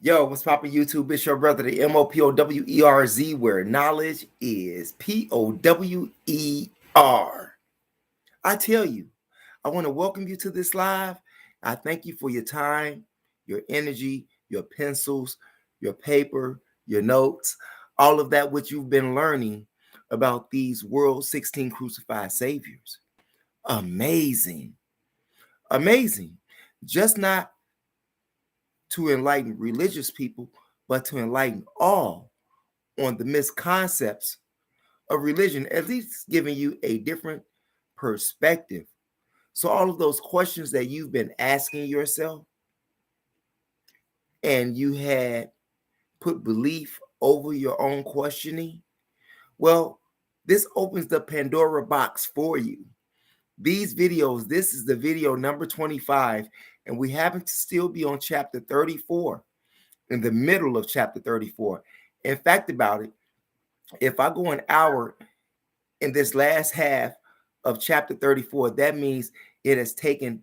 Yo, what's poppin' YouTube? It's your brother, the MOPOWERZ, where knowledge is POWER. I tell you, I want to welcome you to this live. I thank you for your time, your energy, your pencils, your paper, your notes, all of that which you've been learning about these world 16 crucified saviors. Amazing. Amazing. Just not to enlighten religious people, but to enlighten all on the misconcepts of religion, at least giving you a different perspective. So, all of those questions that you've been asking yourself and you had put belief over your own questioning, well, this opens the Pandora box for you. These videos, this is the video number 25, and we happen to still be on chapter 34, in the middle of chapter 34. In fact, about it, if I go an hour in this last half of chapter 34, that means it has taken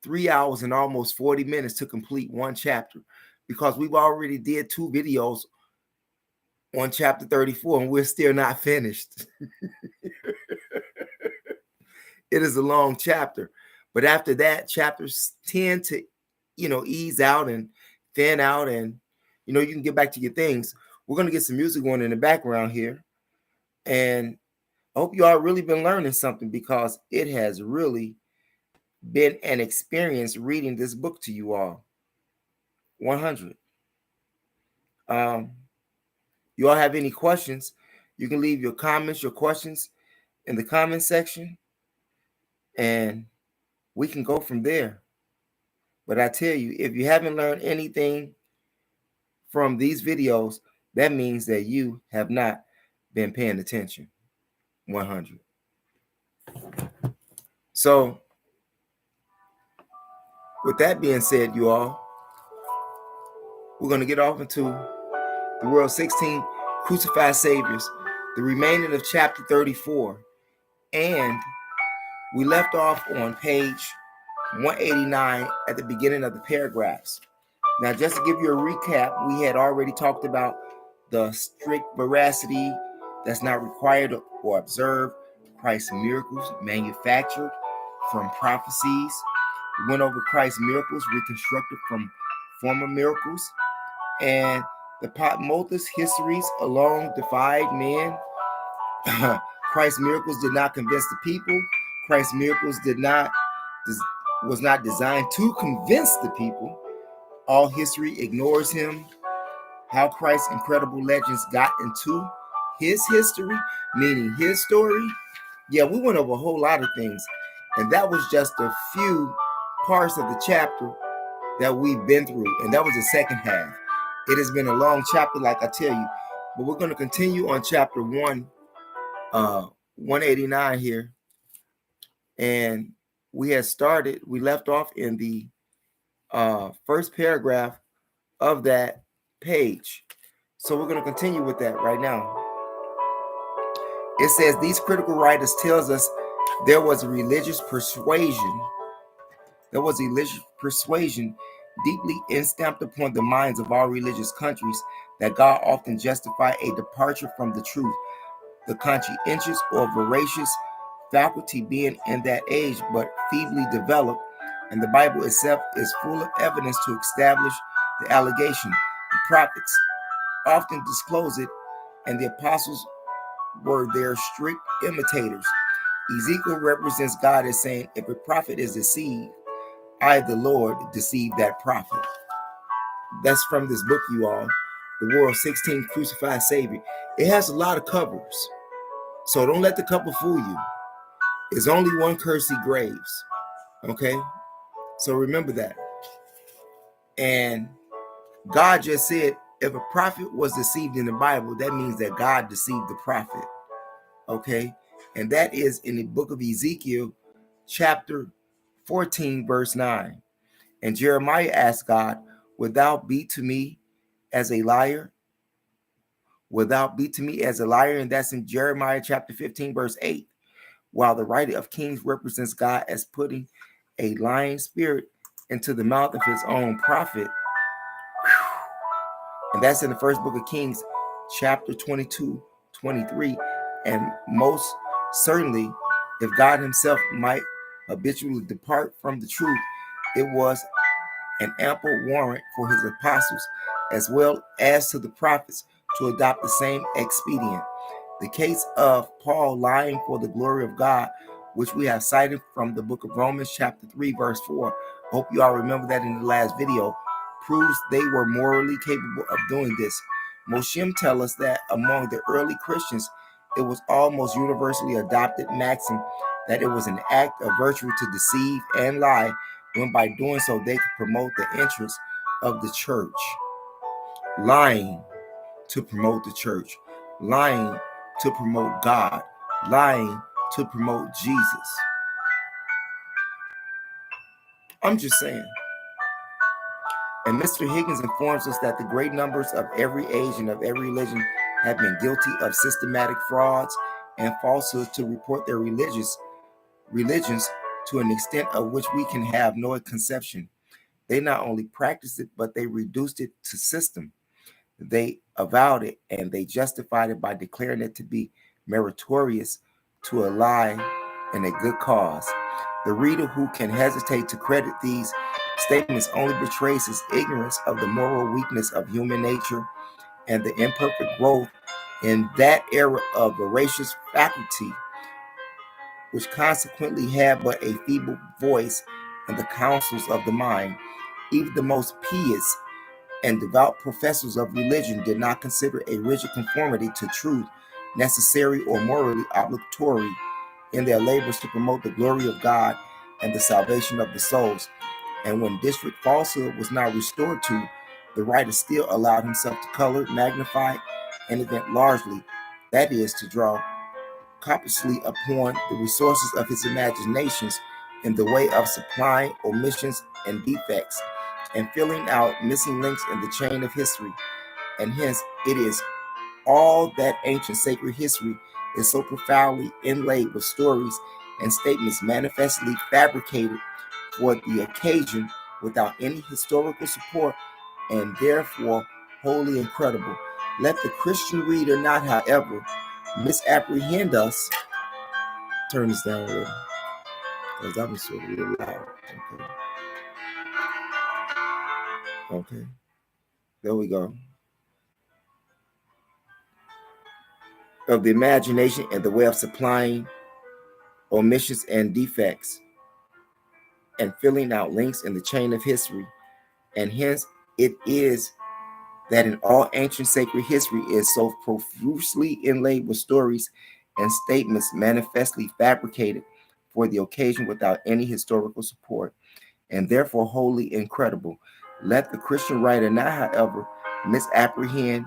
3 hours and almost 40 minutes to complete one chapter, because we've already did 2 videos on chapter 34 and we're still not finished. It is a long chapter, but after that, chapters tend to, ease out and thin out, and you can get back to your things. We're going to get some music going in the background here, and I hope you all really been learning something, because it has really been an experience reading this book to you all. 100. You all have any questions, you can leave your comments, your questions in the comment section, and we can go from there. But I tell you, if you haven't learned anything from these videos, that means that you have not been paying attention. 100. So, with that being said, you all, we're going to get off into the world 16 crucified saviors, the remaining of chapter 34. And we left off on page 189 at the beginning of the paragraphs. Now, just to give you a recap, we had already talked about the strict veracity that's not required or observed, Christ's miracles manufactured from prophecies. We went over Christ's miracles reconstructed from former miracles, and the Patmos histories alone defied men. Christ's miracles did not convince the people. Christ's miracles was not designed to convince the people. All history ignores him. How Christ's incredible legends got into his history, meaning his story. Yeah, we went over a whole lot of things, and that was just a few parts of the chapter that we've been through, and that was the second half. It has been a long chapter, like I tell you, but we're going to continue on chapter 189 here, and we left off in the first paragraph of that page. So we're going to continue with that right now. It says, these critical writers tells us there was a religious persuasion. Deeply instamped upon the minds of all religious countries that God often justified a departure from the truth, the conscientious or voracious faculty being in that age but feebly developed, and the Bible itself is full of evidence to establish the allegation. The prophets often disclose it, and the apostles were their strict imitators. Ezekiel represents God as saying, if a prophet is deceived, I, the Lord, deceive that prophet. That's from this book, you all, The World 16 Crucified Savior. It has a lot of covers, so don't let the cover fool you. It's only one Kersey Graves, okay? So remember that. And God just said, if a prophet was deceived in the Bible, that means that God deceived the prophet, okay? And that is in the book of Ezekiel, chapter 14, verse 9. And Jeremiah asked God, wilt thou be to me as a liar? Wilt thou be to me as a liar? And that's in Jeremiah chapter 15, verse 8. While the writer of Kings represents God as putting a lying spirit into the mouth of his own prophet. And that's in the first book of Kings, chapter 22, 23. And most certainly, if God himself might habitually depart from the truth, it was an ample warrant for his apostles, as well as to the prophets, to adopt the same expedient. The case of Paul lying for the glory of God, which we have cited from the book of Romans chapter 3, verse 4. Hope you all remember that in the last video, proves they were morally capable of doing this. Moshem tells us that among the early Christians, it was almost universally adopted maxim that it was an act of virtue to deceive and lie, when by doing so they could promote the interests of the church. Lying to promote the church, lying to promote God, lying to promote Jesus. I'm just saying. And Mr. Higgins informs us that the great numbers of every age and of every religion have been guilty of systematic frauds and falsehoods to report their religions to an extent of which we can have no conception. They not only practiced it, but they reduced it to system. They avowed it and they justified it by declaring it to be meritorious to a lie and a good cause. The reader who can hesitate to credit these statements only betrays his ignorance of the moral weakness of human nature and the imperfect growth in that era of voracious faculty, which consequently had but a feeble voice in the councils of the mind. Even the most pious and devout professors of religion did not consider a rigid conformity to truth necessary or morally obligatory in their labors to promote the glory of God and the salvation of the souls. And when district falsehood was now restored to, the writer still allowed himself to color, magnify, and invent largely, that is, to draw copiously upon the resources of his imaginations in the way of supplying omissions and defects and filling out missing links in the chain of history. And hence it is all that ancient sacred history is so profoundly inlaid with stories and statements manifestly fabricated for the occasion without any historical support, and therefore wholly incredible. Let the Christian reader not, however, misapprehend us. Turn this down a little, because I'm sort of real loud. Okay. There we go. Of the imagination and the way of supplying omissions and defects and filling out links in the chain of history. And hence it is that in all ancient sacred history is so profusely inlaid with stories and statements manifestly fabricated for the occasion without any historical support, and therefore wholly incredible. Let the Christian writer not, however, misapprehend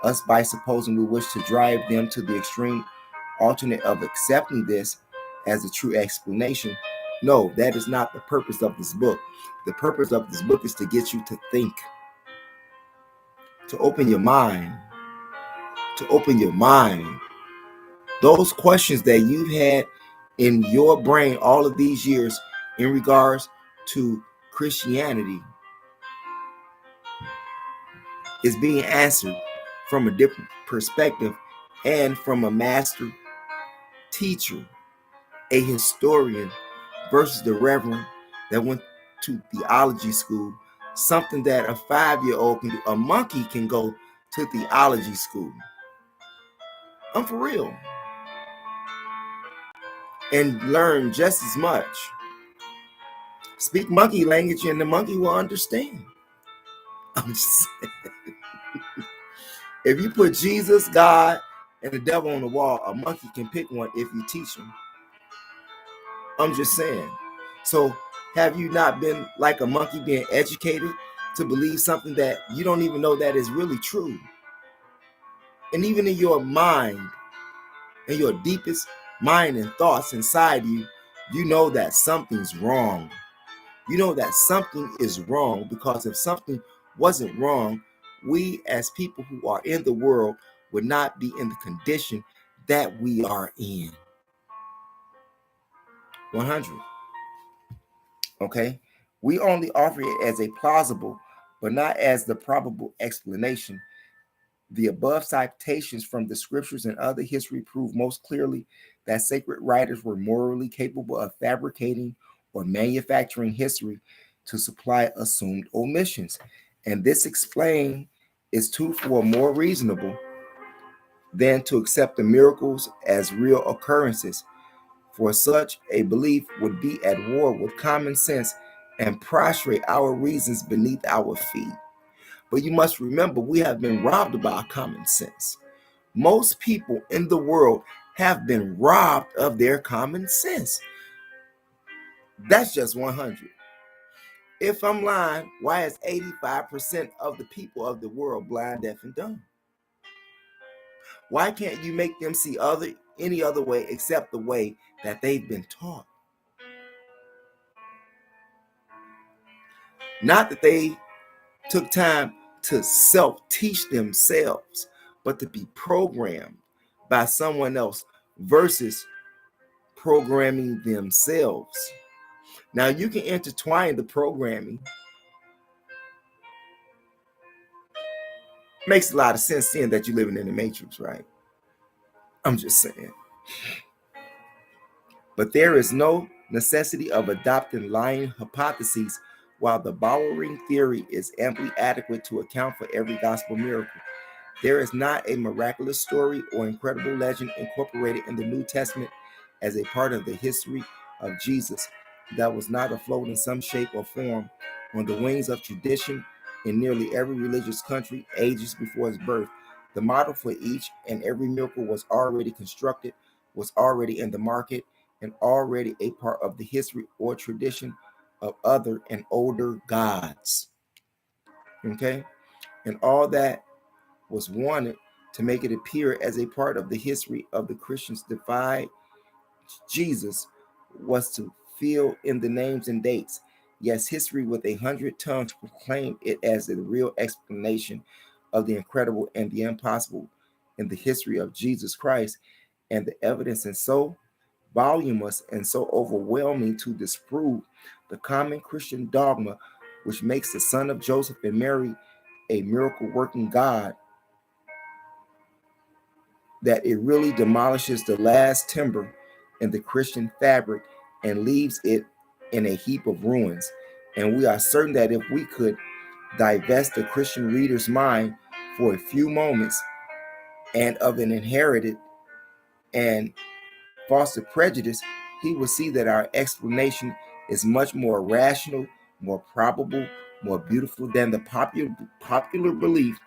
us by supposing we wish to drive them to the extreme alternate of accepting this as a true explanation. No, that is not the purpose of this book. The purpose of this book is to get you to think, to open your mind, to open your mind. Those questions that you've had in your brain all of these years in regards to Christianity is being answered from a different perspective and from a master teacher, a historian, versus the reverend that went to theology school, something that a 5-year-old can do. A monkey can go to theology school. I'm for real. And learn just as much. Speak monkey language and the monkey will understand. I'm just saying. If you put Jesus, God, and the devil on the wall, a monkey can pick one if you teach him. I'm just saying. So have you not been like a monkey being educated to believe something that you don't even know that is really true? And even in your mind, in your deepest mind and thoughts inside you, you know that something's wrong. You know that something is wrong, because if something wasn't wrong, we as people who are in the world would not be in the condition that we are in. 100. Okay? We only offer it as a plausible, but not as the probable explanation. The above citations from the scriptures and other history prove most clearly that sacred writers were morally capable of fabricating or manufacturing history to supply assumed omissions. And this explain is twofold more reasonable than to accept the miracles as real occurrences. For such a belief would be at war with common sense and prostrate our reasons beneath our feet. But you must remember, we have been robbed of our common sense. Most people in the world have been robbed of their common sense. That's just 100. If I'm lying, why is 85% of the people of the world blind, deaf, and dumb? Why can't you make them see any other way except the way that they've been taught? Not that they took time to self-teach themselves, but to be programmed by someone else versus programming themselves. Now, you can intertwine the programming. Makes a lot of sense seeing that you're living in the matrix, right? I'm just saying. But there is no necessity of adopting lying hypotheses, while the borrowing theory is amply adequate to account for every gospel miracle. There is not a miraculous story or incredible legend incorporated in the New Testament as a part of the history of Jesus that was not afloat in some shape or form on the wings of tradition in nearly every religious country ages before his birth. The model for each and every miracle was already constructed, was already in the market, and already a part of the history or tradition of other and older gods. Okay? And all that was wanted to make it appear as a part of the history of the Christians divide Jesus was to fill in the names and dates. Yes, history with 100 tongues proclaimed it as the real explanation of the incredible and the impossible in the history of Jesus Christ, and the evidence is so voluminous and so overwhelming to disprove the common Christian dogma, which makes the son of Joseph and Mary a miracle working God, that it really demolishes the last timber in the Christian fabric and leaves it in a heap of ruins. And we are certain that if we could divest the Christian reader's mind for a few moments and of an inherited and fostered prejudice, he will see that our explanation is much more rational, more probable, more beautiful than the popular belief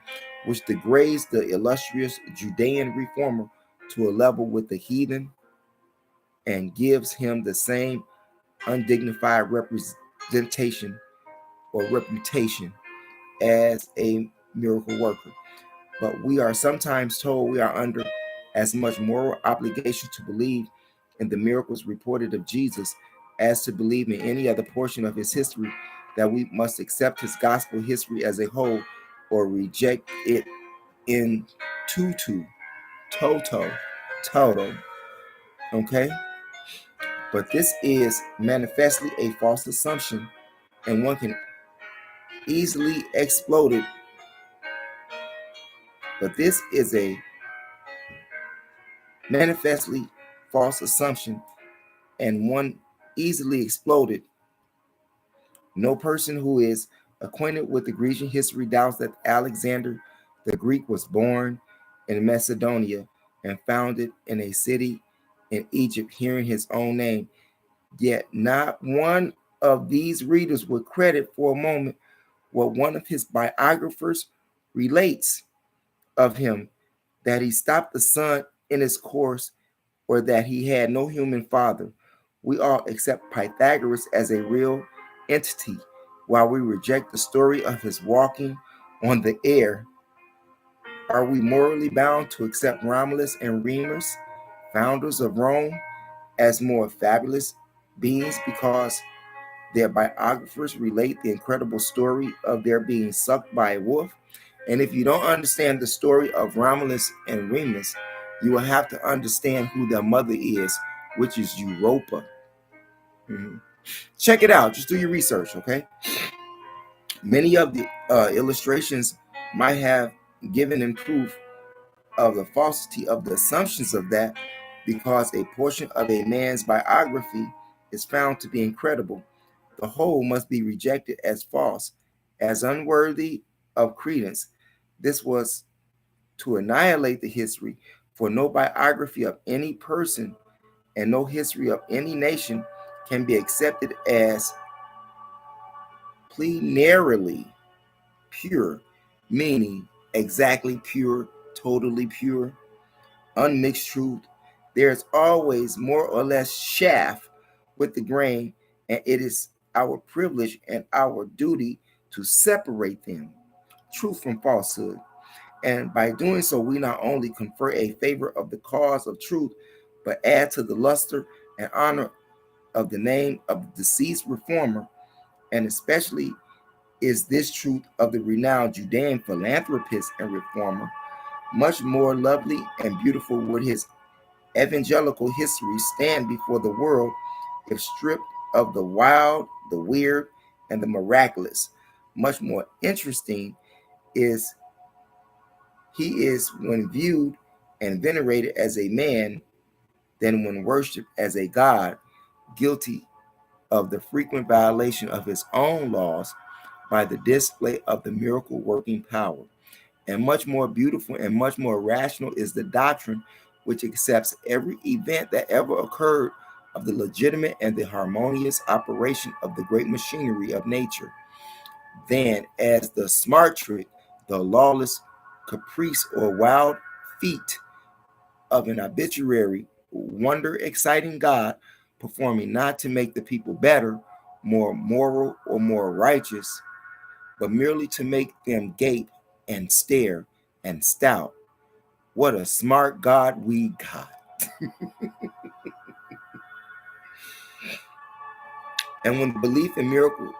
which degrades the illustrious Judean reformer to a level with the heathen and gives him the same undignified representation or reputation as a miracle worker. But we are sometimes told we are under as much moral obligation to believe in the miracles reported of Jesus as to believe in any other portion of his history, that we must accept his gospel history as a whole or reject it in total. Okay? But this is manifestly a false assumption, and one can easily explode it. But this is a manifestly false assumption, and one easily exploded. No person who is acquainted with the Grecian history doubts that Alexander the Greek was born in Macedonia and founded in a city in Egypt, hearing his own name. Yet not one of these readers would credit for a moment what one of his biographers relates of him, that he stopped the sun in its course or that he had no human father. We all accept Pythagoras as a real entity, while we reject the story of his walking on the air. Are we morally bound to accept Romulus and Remus, founders of Rome, as more fabulous beings because their biographers relate the incredible story of their being sucked by a wolf? And if you don't understand the story of Romulus and Remus, you will have to understand who their mother is, which is Europa. Check it out. Just do your research, okay? Many of the illustrations might have given in proof of the falsity of the assumptions of that, because a portion of a man's biography is found to be incredible, the whole must be rejected as false, as unworthy of credence. This was to annihilate the history, for no biography of any person and no history of any nation can be accepted as plenarily pure, meaning exactly pure, totally pure, unmixed truth. There's always more or less chaff with the grain, and it is our privilege and our duty to separate them, truth from falsehood. And by doing so, we not only confer a favor of the cause of truth, but add to the luster and honor of the name of the deceased reformer, and especially is this truth of the renowned Judean philanthropist and reformer. Much more lovely and beautiful would his evangelical history stand before the world if stripped of the wild, the weird, and the miraculous. Much more interesting is he is when viewed and venerated as a man than when worshipped as a god, guilty of the frequent violation of his own laws by the display of the miracle working power. And much more beautiful and much more rational is the doctrine which accepts every event that ever occurred of the legitimate and the harmonious operation of the great machinery of nature, than as the smart trick, the lawless caprice or wild feat of an arbitrary, wonder exciting God, performing not to make the people better, more moral, or more righteous, but merely to make them gape and stare and stout. What a smart God we got. And when the belief in miracles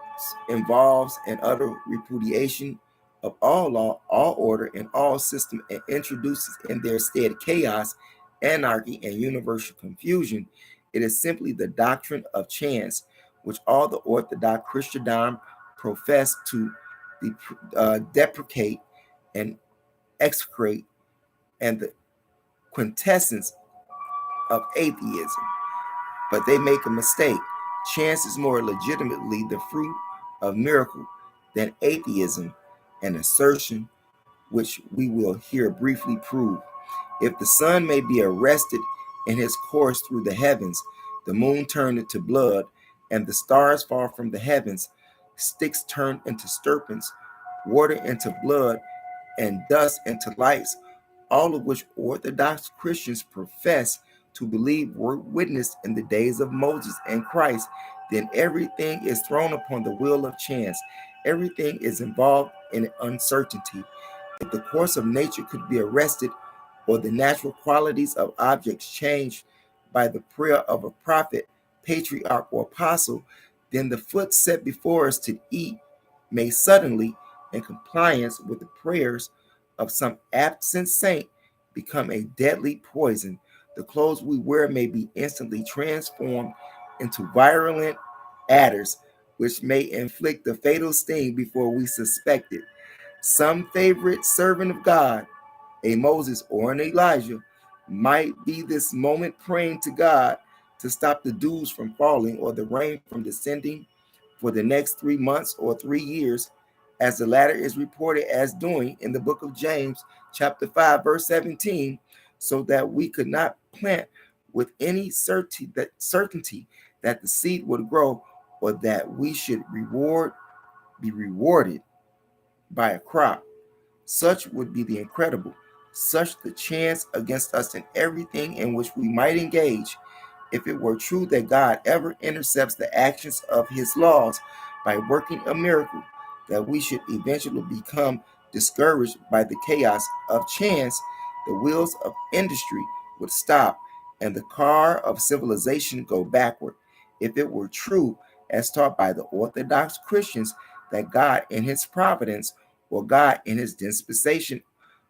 involves an utter repudiation of all law, all order, and all system, and introduces in their stead chaos, anarchy, and universal confusion, it is simply the doctrine of chance, which all the Orthodox Christendom profess to deprecate and execrate, and the quintessence of atheism. But they make a mistake. Chance is more legitimately the fruit of miracle than atheism, an assertion which we will here briefly prove. If the sun may be arrested in his course through the heavens, the moon turn into blood, and the stars fall from the heavens, sticks turn into serpents, water into blood, and dust into lights, all of which Orthodox Christians profess to believe were witnessed in the days of Moses and Christ, then everything is thrown upon the wheel of chance. Everything is involved in uncertainty. If the course of nature could be arrested, or the natural qualities of objects changed by the prayer of a prophet, patriarch, or apostle, then the food set before us to eat may suddenly, in compliance with the prayers of some absent saint, become a deadly poison. The clothes we wear may be instantly transformed into virulent adders, which may inflict the fatal sting before we suspect it. Some favorite servant of God, a Moses or an Elijah, might be this moment praying to God to stop the dews from falling or the rain from descending for the next 3 months or 3 years, as the latter is reported as doing in the book of James, chapter 5, verse 17, so that we could not plant with any certainty that the seed would grow, or that we should be rewarded by a crop. Such would be the incredible, such the chance against us in everything in which we might engage, if it were true that God ever intercepts the actions of his laws by working a miracle, that we should eventually become discouraged by the chaos of chance, the wheels of industry would stop and the car of civilization go backward. If it were true, as taught by the Orthodox Christians, that God in his providence, or God in his dispensation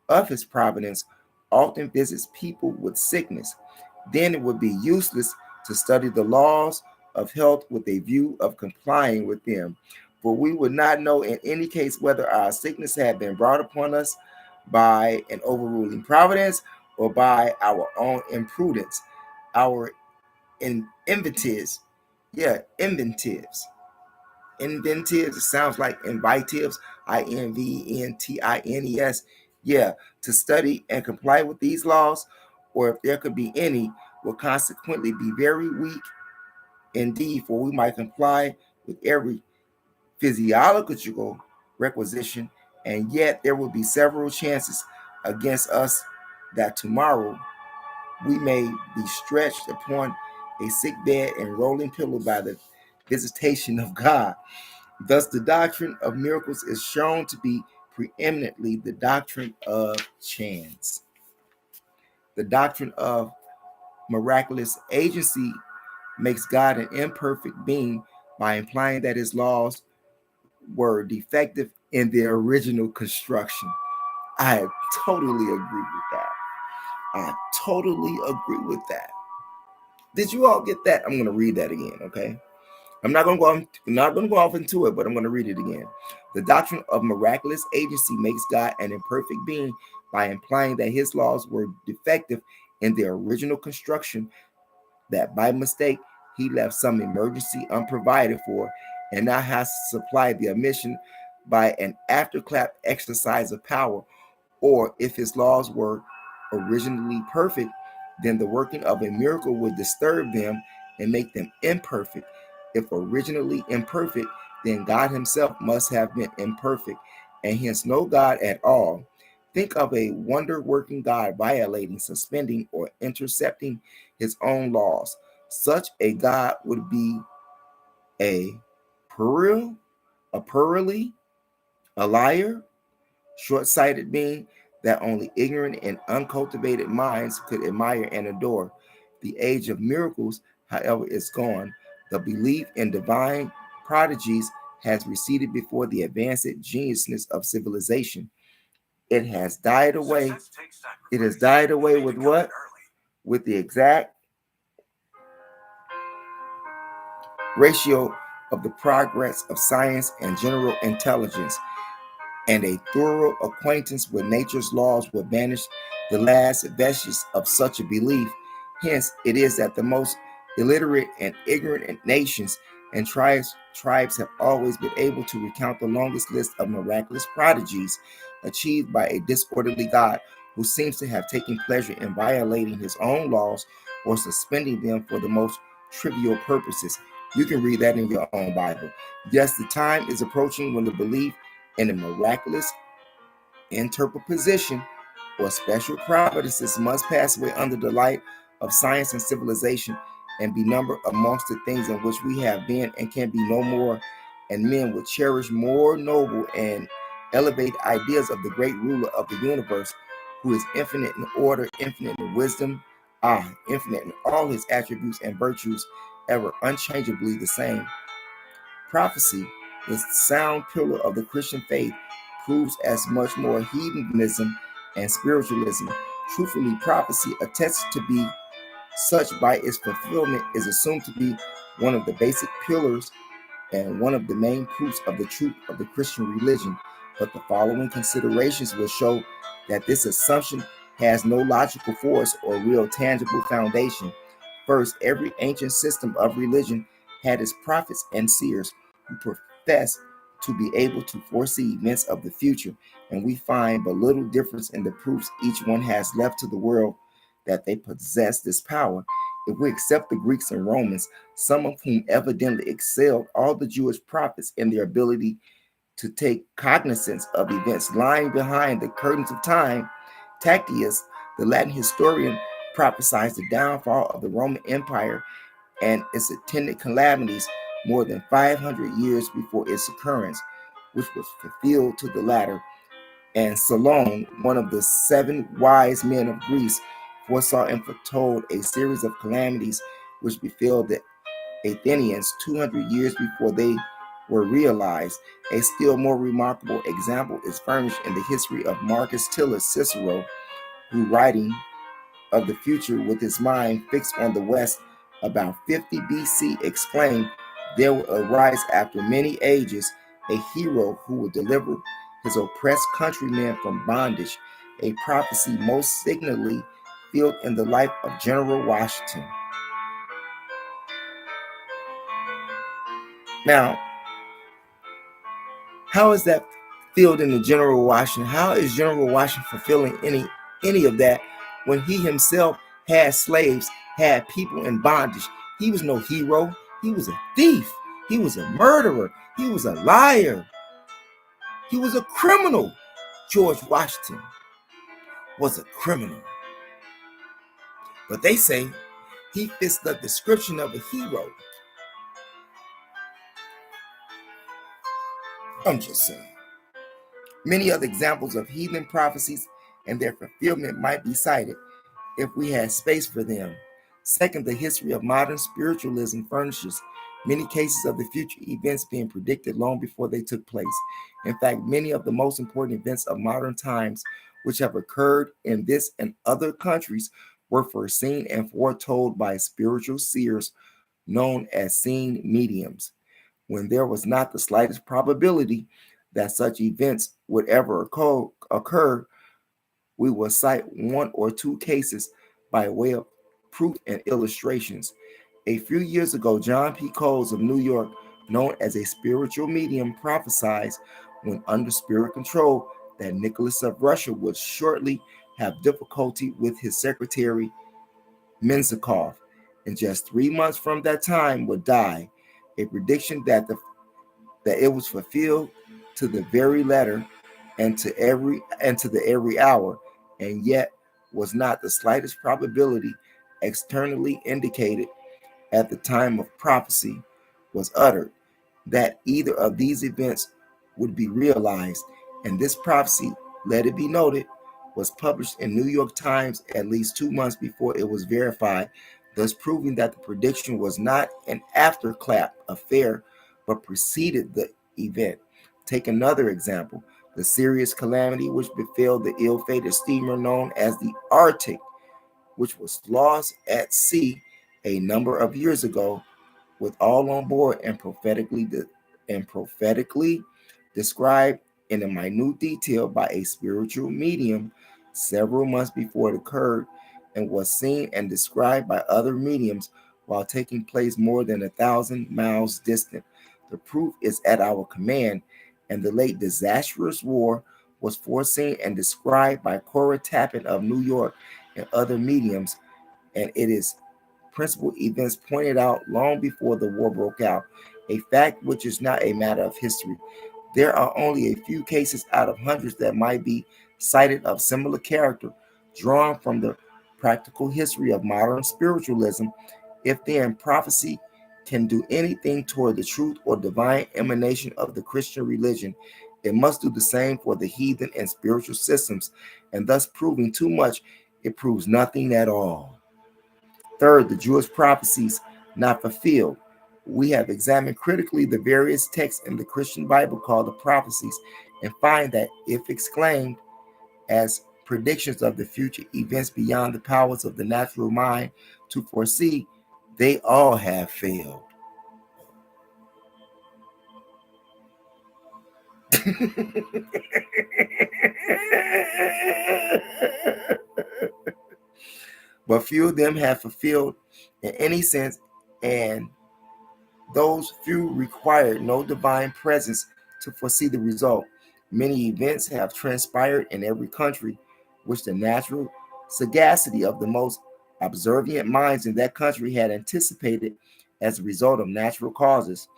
of his providence, often visits people with sickness, then it would be useless to study the laws of health with a view of complying with them. For we would not know in any case whether our sickness had been brought upon us by an overruling providence, or by our own imprudence, our inventives. Yeah, inventives. Inventives, it sounds like invitives, inventines. Yeah, to study and comply with these laws, or if there could be any, will consequently be very weak indeed, for we might comply with every physiological requisition, and yet there will be several chances against us that tomorrow we may be stretched upon a sick bed and rolling pillow by the visitation of God. Thus, the doctrine of miracles is shown to be preeminently the doctrine of chance. The doctrine of miraculous agency makes God an imperfect being by implying that his laws were defective in their original construction. I totally agree with that. I totally agree with that. Did you all get that? I'm going to read that again, okay? I'm not going to go off into it, but I'm going to read it again. The doctrine of miraculous agency makes God an imperfect being by implying that his laws were defective in their original construction, that by mistake he left some emergency unprovided for, and now has to supply the omission by an afterclap exercise of power. Or if his laws were originally perfect, then the working of a miracle would disturb them and make them imperfect. If originally imperfect, then God himself must have been imperfect, and hence no God at all. Think of a wonder-working God violating, suspending, or intercepting his own laws. Such a God would be a puerile, a puerile, a liar, short-sighted being that only ignorant and uncultivated minds could admire and adore. The age of miracles, however, is gone. The belief in divine prodigies has receded before the advanced geniusness of civilization. It has died away. It has died away with what? With the exact ratio of the progress of science and general intelligence, and a thorough acquaintance with nature's laws will banish the last vestiges of such a belief. Hence, it is that the most illiterate and ignorant nations and tribes have always been able to recount the longest list of miraculous prodigies achieved by a disorderly God who seems to have taken pleasure in violating his own laws or suspending them for the most trivial purposes. You can read that in your own Bible. Yes, the time is approaching when the belief in a miraculous interposition or special providences must pass away under the light of science and civilization and be numbered amongst the things in which we have been and can be no more, and men will cherish more noble and elevated ideas of the great ruler of the universe, who is infinite in order, infinite in wisdom, infinite in all his attributes and virtues, ever unchangeably the same. Prophecy, the sound pillar of the Christian faith, proves as much more hedonism and spiritualism. Truthfully, prophecy, attested to be such by its fulfillment, is assumed to be one of the basic pillars and one of the main proofs of the truth of the Christian religion. But the following considerations will show that this assumption has no logical force or real tangible foundation. First, every ancient system of religion had its prophets and seers who professed to be able to foresee events of the future, and we find but little difference in the proofs each one has left to the world that they possess this power. If we accept the Greeks and Romans, some of whom evidently excelled all the Jewish prophets in their ability to take cognizance of events lying behind the curtains of time, Tacitus, the Latin historian, prophesied the downfall of the Roman Empire and its attendant calamities more than 500 years before its occurrence, which was fulfilled to the latter. And Solon, one of the 7 wise men of Greece, foresaw and foretold a series of calamities which befell the Athenians 200 years before they were realized. A still more remarkable example is furnished in the history of Marcus Tullius Cicero, who, writing of the future with his mind fixed on the West about 50 BC, exclaimed, "There will arise after many ages a hero who will deliver his oppressed countrymen from bondage, a prophecy most signally filled in the life of General Washington. Now, how is that filled in the General Washington? How is General Washington fulfilling any of that when he himself had slaves, had people in bondage? He was no hero. He was a thief. He was a murderer. He was a liar. He was a criminal. George Washington was a criminal. But they say he fits the description of a hero. I'm just saying. Many other examples of heathen prophecies and their fulfillment might be cited if we had space for them. Second, the history of modern spiritualism furnishes many cases of the future events being predicted long before they took place. In fact, many of the most important events of modern times, which have occurred in this and other countries, were foreseen and foretold by spiritual seers known as seeing mediums, when there was not the slightest probability that such events would ever occur. We will cite one or two cases by way of proof and illustrations. A few years ago, John P. Coles of New York, known as a spiritual medium, prophesied when under spirit control that Nicholas of Russia would shortly have difficulty with his secretary Menzikov, and just 3 months from that time would die, a prediction that it was fulfilled to the very letter and to the every hour, and yet was not the slightest probability externally indicated at the time of prophecy was uttered that either of these events would be realized. And this prophecy, let it be noted, was published in New York Times at least 2 months before it was verified, thus proving that the prediction was not an afterclap affair but preceded the event. Take another example: the serious calamity which befell the ill-fated steamer known as the Arctic, which was lost at sea a number of years ago, with all on board, and prophetically described in a minute detail by a spiritual medium several months before it occurred, and was seen and described by other mediums while taking place more than 1,000 miles distant. The proof is at our command, and the late disastrous war was foreseen and described by Cora Tappan of New York and other mediums, and it is principal events pointed out long before the war broke out, a fact which is not a matter of history. There are only a few cases out of hundreds that might be cited of similar character, drawn from the practical history of modern spiritualism. If then prophecy can do anything toward the truth or divine emanation of the Christian religion, it must do the same for the heathen and spiritual systems, and thus proving too much, it proves nothing at all. Third, the Jewish prophecies not fulfilled. We have examined critically the various texts in the Christian Bible called the prophecies, and find that if exclaimed as predictions of the future events beyond the powers of the natural mind to foresee, they all have failed. But few of them have fulfilled in any sense, and those few required no divine presence to foresee the result. Many events have transpired in every country, which the natural sagacity of the most observant minds in that country had anticipated as a result of natural causes,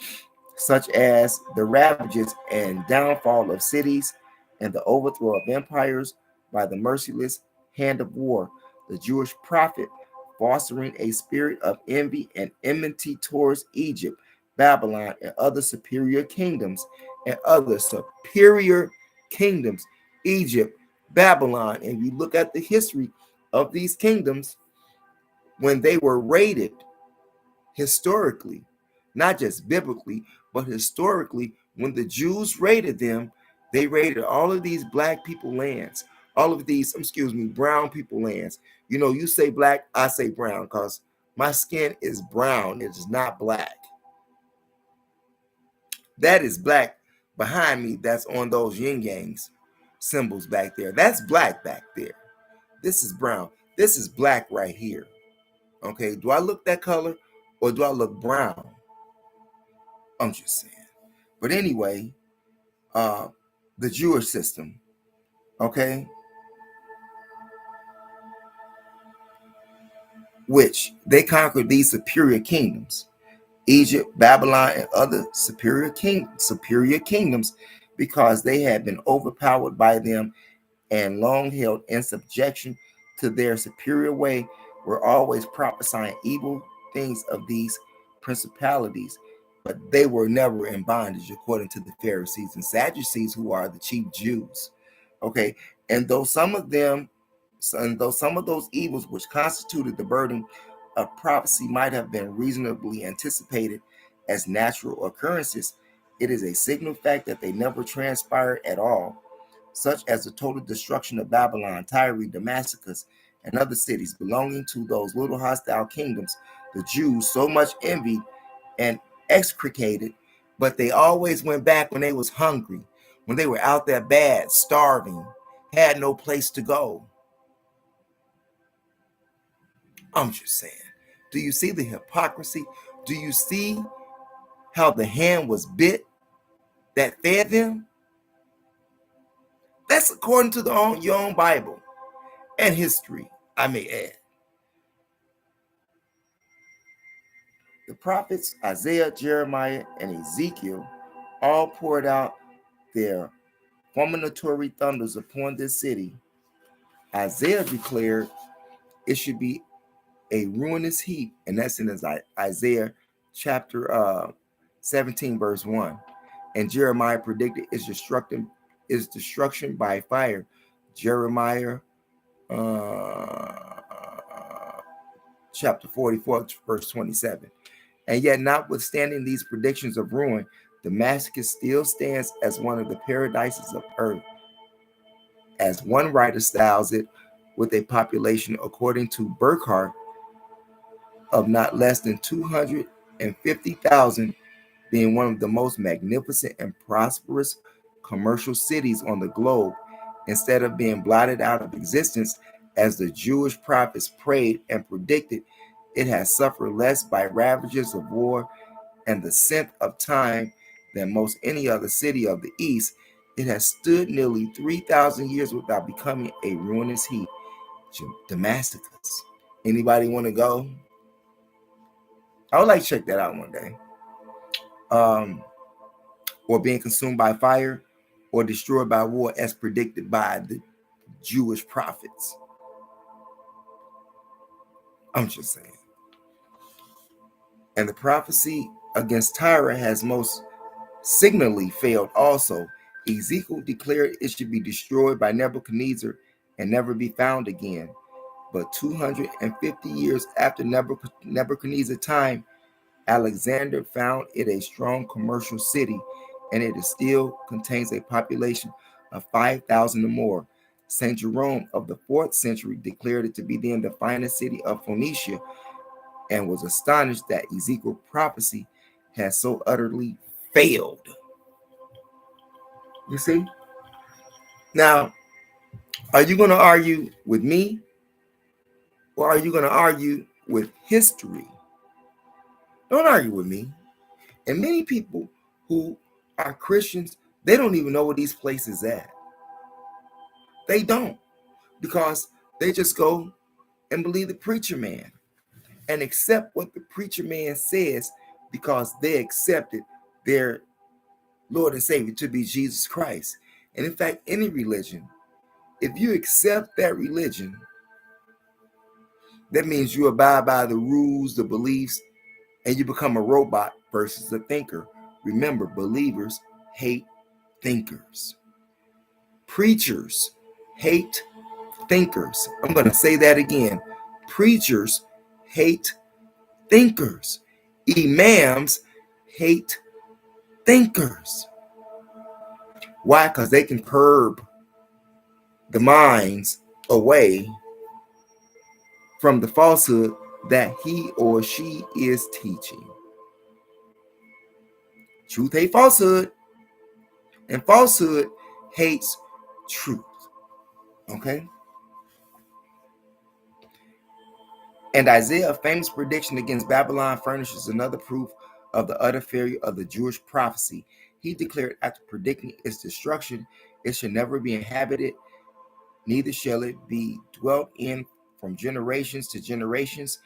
such as the ravages and downfall of cities and the overthrow of empires by the merciless hand of war. The Jewish prophet, fostering a spirit of envy and enmity towards Egypt, Babylon, and other superior kingdoms, Egypt, Babylon. And you look at the history of these kingdoms when they were raided historically, not just biblically, but historically, when the Jews raided them, they raided all of these black people lands, all of these, brown people lands. You know, you say black, I say brown, because my skin is brown, it is not black. That is black. behind me that's on those yin yangs symbols back there. That's black back there. This is brown. This is black right here. Okay, do I look that color or do I look brown? I'm just saying. But anyway, the Jewish system, okay, which they conquered these superior kingdoms, Egypt, Babylon, and other superior kingdoms, because they had been overpowered by them and long held in subjection to their superior way, were always prophesying evil things of these principalities, but they were never in bondage, according to the Pharisees and Sadducees, who are the chief Jews. Okay, and though some of those evils which constituted the burden of prophecy might have been reasonably anticipated as natural occurrences, it is a signal fact that they never transpired at all, such as the total destruction of Babylon, Tyre, Damascus, and other cities belonging to those little hostile kingdoms the Jews so much envied and execrated, but they always went back when they was hungry, when they were out there bad, starving, had no place to go. I'm just saying. Do you see the hypocrisy? Do you see how the hand was bit that fed them? That's according to your own Bible and history, I may add. The prophets Isaiah, Jeremiah, and Ezekiel all poured out their fulminatory thunders upon this city. Isaiah declared it should be a ruinous heap, and that's in Isaiah chapter 17, verse 1. And Jeremiah predicted its destruction by fire. Jeremiah chapter 44, verse 27. And yet, notwithstanding these predictions of ruin, Damascus still stands as one of the paradises of earth. As one writer styles it, with a population, according to Burckhardt, of not less than 250,000, being one of the most magnificent and prosperous commercial cities on the globe, instead of being blotted out of existence as the Jewish prophets prayed and predicted, it has suffered less by ravages of war and the scent of time than most any other city of the East. It has stood nearly 3,000 years without becoming a ruinous heap. Damascus. Anybody want to go? I would like to check that out one day. Or being consumed by fire or destroyed by war as predicted by the Jewish prophets. I'm just saying. And the prophecy against Tyre has most signally failed also. Ezekiel declared it should be destroyed by Nebuchadnezzar and never be found again. But 250 years after Nebuchadnezzar's time, Alexander found it a strong commercial city, and it still contains a population of 5,000 or more. St. Jerome of the 4th century declared it to be then the finest city of Phoenicia, and was astonished that Ezekiel's prophecy has so utterly failed. You see? Now, are you going to argue with me, or are you going to argue with history? Don't argue with me. And many people who are Christians, they don't even know where these places at. They don't, because they just go and believe the preacher man and accept what the preacher man says, because they accepted their Lord and Savior to be Jesus Christ. And in fact, any religion, if you accept that religion, that means you abide by the rules, the beliefs, and you become a robot versus a thinker. Remember, believers hate thinkers. Preachers hate thinkers. I'm going to say that again. Preachers hate thinkers. Imams hate thinkers. Why? Because they can curb the minds away from the falsehood that he or she is teaching. Truth hate falsehood. And falsehood hates truth. Okay? And Isaiah's famous prediction against Babylon furnishes another proof of the utter failure of the Jewish prophecy. He declared, after predicting its destruction, it shall never be inhabited, neither shall it be dwelt in from generations to generations,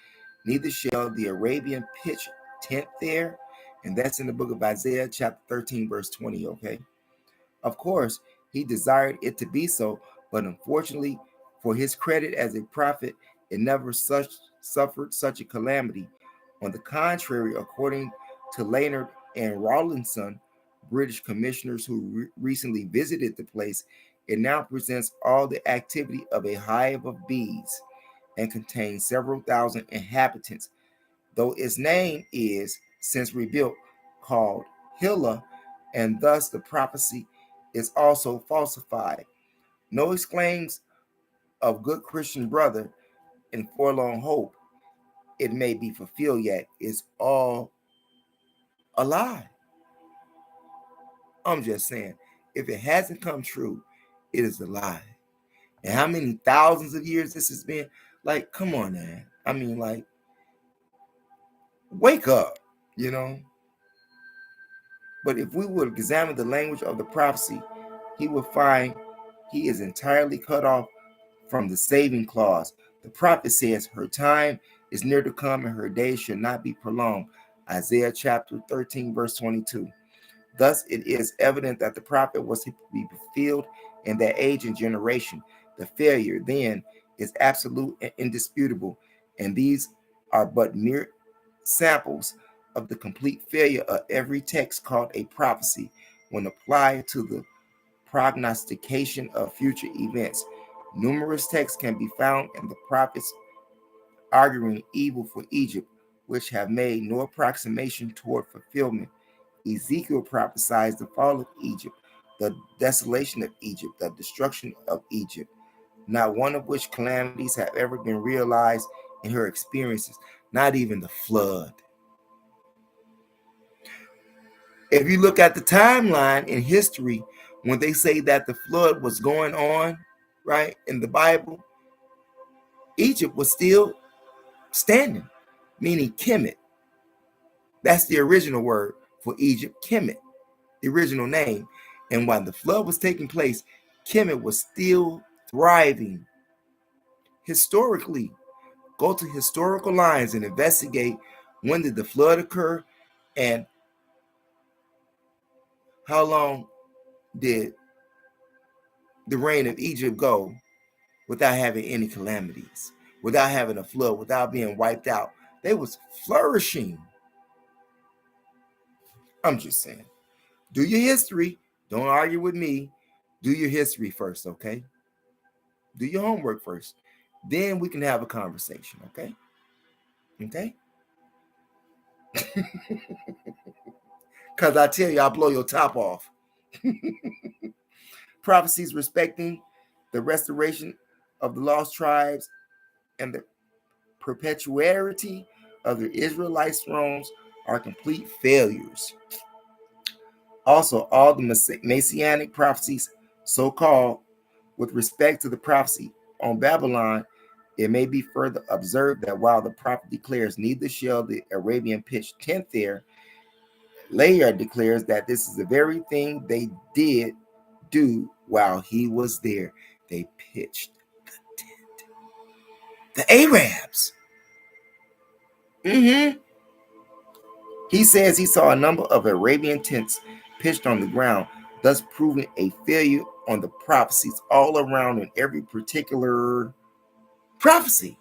neither shall the Arabian pitch tent there. And that's in the book of Isaiah, chapter 13, verse 20. Okay. Of course, he desired it to be so, but unfortunately, for his credit as a prophet, it never suffered such a calamity. On the contrary, according to Leonard and Rawlinson, British commissioners who recently visited the place, it now presents all the activity of a hive of bees and contains several thousand inhabitants, though its name is, since rebuilt, called Hilla, and thus the prophecy is also falsified. No exclaims of good Christian brother in forlorn hope, it may be fulfilled yet, is all a lie. I'm just saying, if it hasn't come true, it is a lie. And how many thousands of years this has been? Like, come on, man. I mean, like, wake up, you know? But if we would examine the language of the prophecy, he would find he is entirely cut off from the saving clause. The prophet says, her time is near to come and her days shall not be prolonged. Isaiah chapter 13, verse 22. Thus, it is evident that the prophet was to be fulfilled in that age and generation. The failure, then, is absolute and indisputable, and these are but mere samples of the complete failure of every text called a prophecy when applied to the prognostication of future events. Numerous texts can be found in the prophets arguing evil for Egypt, which have made no approximation toward fulfillment. Ezekiel prophesies the fall of Egypt, the desolation of Egypt, the destruction of Egypt, not one of which calamities have ever been realized in her experiences, not even the flood. If you look at the timeline in history, when they say that the flood was going on, right, in the Bible, Egypt was still standing, meaning Kemet. That's the original word for Egypt, Kemet, the original name. And while the flood was taking place, Kemet was still thriving. Historically, go to historical lines and investigate when did the flood occur and how long did the reign of Egypt go without having any calamities, without having a flood, without being wiped out. They was flourishing. I'm just saying. Do your history. Don't argue with me. Do your history first, okay? Do your homework first. Then we can have a conversation, okay? Okay? Because I tell you, I'll blow your top off. Prophecies respecting the restoration of the lost tribes and the perpetuity of the Israelite thrones are complete failures. Also, all the messianic prophecies, so-called, with respect to the prophecy on Babylon, it may be further observed that while the prophet declares neither shall the Arabian pitch tent there, Leah declares that this is the very thing they did do while he was there. They pitched the Arabs. He says he saw a number of Arabian tents pitched on the ground, thus proving a failure on the prophecies all around in every particular prophecy.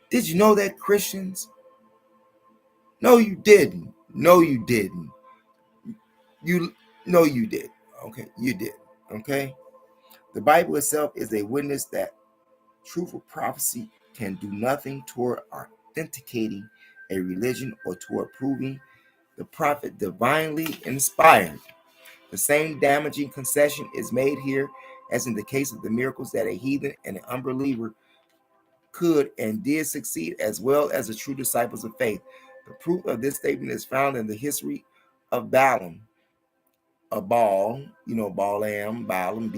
Did you know that, Christians? No, you didn't. No, you didn't. No, you did. Okay, you did. Okay. The Bible itself is a witness that truthful prophecy can do nothing toward authenticating a religion or toward proving the prophet divinely inspired. The same damaging concession is made here as in the case of the miracles that a heathen and an unbeliever could and did succeed, as well as the true disciples of faith. The proof of this statement is found in the history of Balaam. a ball, Balaam, Balaam,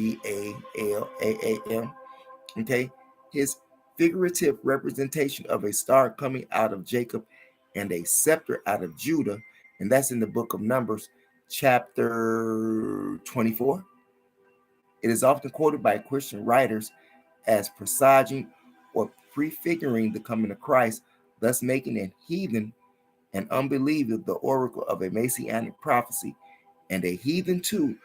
okay? His figurative representation of a star coming out of Jacob and a scepter out of Judah, and that's in the book of Numbers, chapter 24. It is often quoted by Christian writers as presaging or prefiguring the coming of Christ, thus making a heathen and unbeliever the oracle of a messianic prophecy, and a heathen too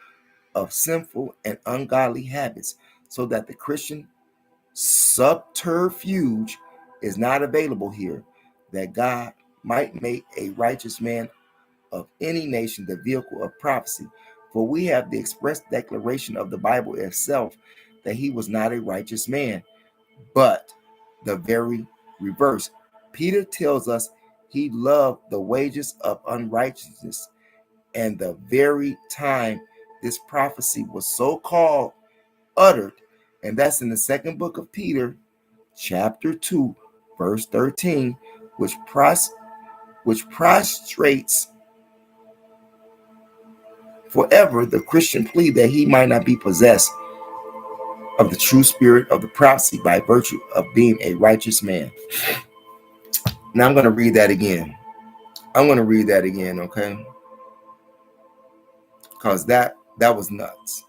of sinful and ungodly habits, so that the Christian subterfuge is not available here, that God might make a righteous man of any nation the vehicle of prophecy. For we have the express declaration of the Bible itself that he was not a righteous man, but the very reverse. Peter tells us he loved the wages of unrighteousness, and the very time this prophecy was so called uttered, and that's in the second book of Peter, chapter 2, verse 13, which prostrates forever the Christian plea that he might not be possessed of the true spirit of the prophecy by virtue of being a righteous man. Now I'm going to read that again. Okay? Because that was nuts.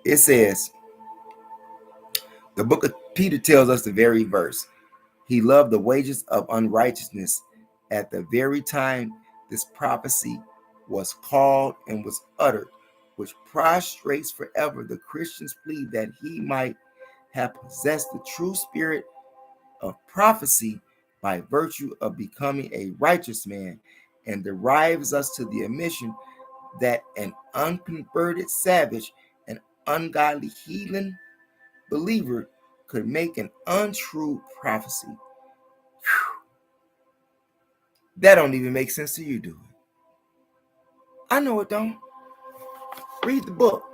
It says, the book of Peter tells us the very verse. He loved the wages of unrighteousness at the very time this prophecy was called and was uttered, which prostrates forever the Christian's plea that he might have possessed the true spirit of prophecy by virtue of becoming a righteous man, and derives us to the admission that an unconverted savage, an ungodly heathen believer could make an untrue prophecy. Whew. That don't even make sense to you, do it? I know it don't. Read the book.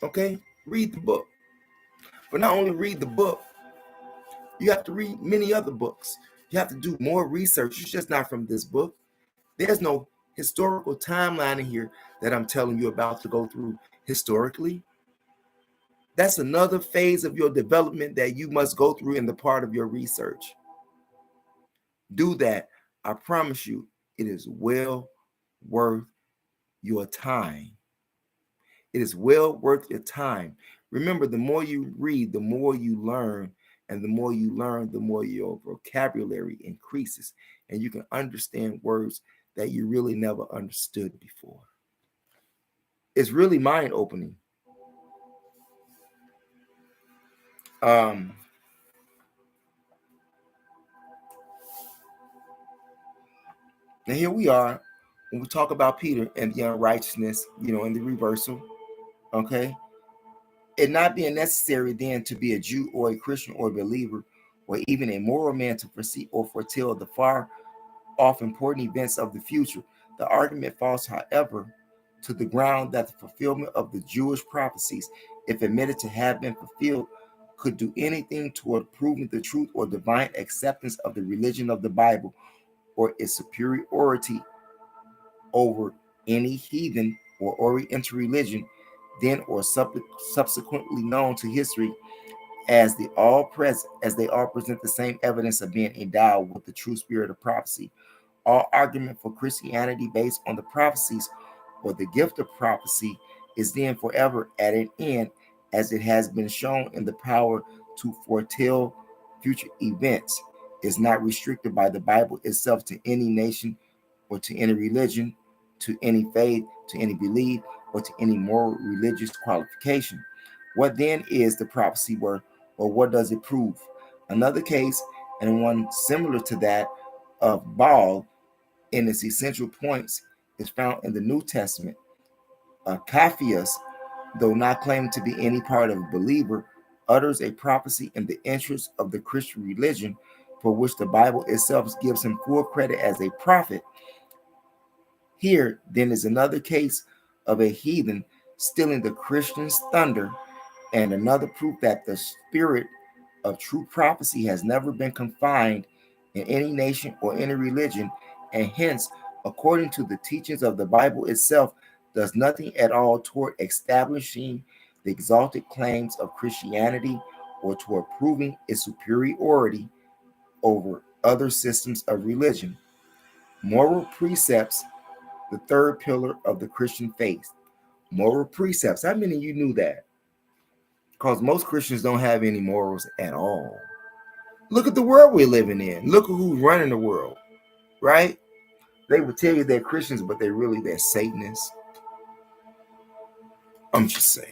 Okay? Read the book. But not only read the book, you have to read many other books. You have to do more research. It's just not from this book. There's no historical timeline in here that I'm telling you about to go through historically. That's another phase of your development that you must go through in the part of your research. Do that. I promise you, it is well worth your time. It is well worth your time. Remember, the more you read, the more you learn. And the more you learn, the more your vocabulary increases. And you can understand words that you really never understood before. It's really mind-opening. And here we are when we talk about Peter and the unrighteousness, and the reversal, okay? It not being necessary then to be a Jew or a Christian or a believer or even a moral man to foresee or foretell the far off important events of the future. The argument falls, however, to the ground that the fulfillment of the Jewish prophecies, if admitted to have been fulfilled, could do anything toward proving the truth or divine acceptance of the religion of the Bible or its superiority over any heathen or Oriental religion, then or subsequently known to history as they all present the same evidence of being endowed with the true spirit of prophecy. All argument for Christianity based on the prophecies or the gift of prophecy is then forever at an end, as it has been shown in the power to foretell future events is not restricted by the Bible itself to any nation or to any religion, to any faith, to any belief, or to any moral religious qualification. What then is the prophecy word, or what does it prove? Another case, and one similar to that of Baal in its essential points, is found in the New Testament. Capheus, though not claiming to be any part of a believer, utters a prophecy in the interest of the Christian religion, for which the Bible itself gives him full credit as a prophet. Here, then, is another case of a heathen stealing the Christian's thunder, and another proof that the spirit of true prophecy has never been confined in any nation or any religion, and hence according to the teachings of the Bible itself, does nothing at all toward establishing the exalted claims of Christianity or toward proving its superiority over other systems of religion. Moral precepts, the third pillar of the Christian faith. Moral precepts. How many of you knew that? Because most Christians don't have any morals at all. Look at the world we're living in. Look at who's running the world, right? They would tell you they're Christians, but they're Satanists. I'm just saying.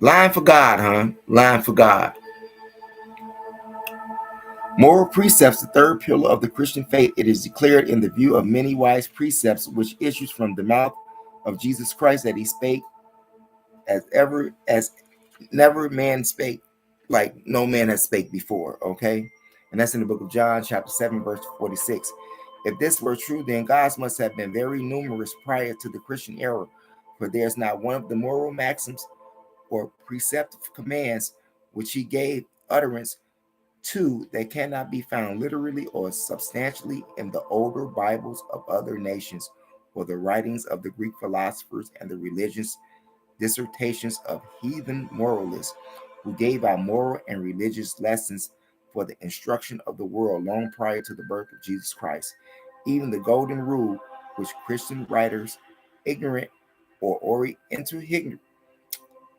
Lying for God, huh? Lying for God. Moral precepts, the third pillar of the Christian faith. It is declared in the view of many wise precepts which issues from the mouth of Jesus Christ that he spake as never man spake, like no man has spake before. Okay, and that's in the book of John, chapter 7, verse 46. If this were true, then gods must have been very numerous prior to the Christian era, for there's not one of the moral maxims or preceptive commands which he gave utterance to that cannot be found literally or substantially in the older Bibles of other nations or the writings of the Greek philosophers and the religious dissertations of heathen moralists who gave out moral and religious lessons for the instruction of the world long prior to the birth of Jesus Christ. Even the golden rule which Christian writers ignorant or oriental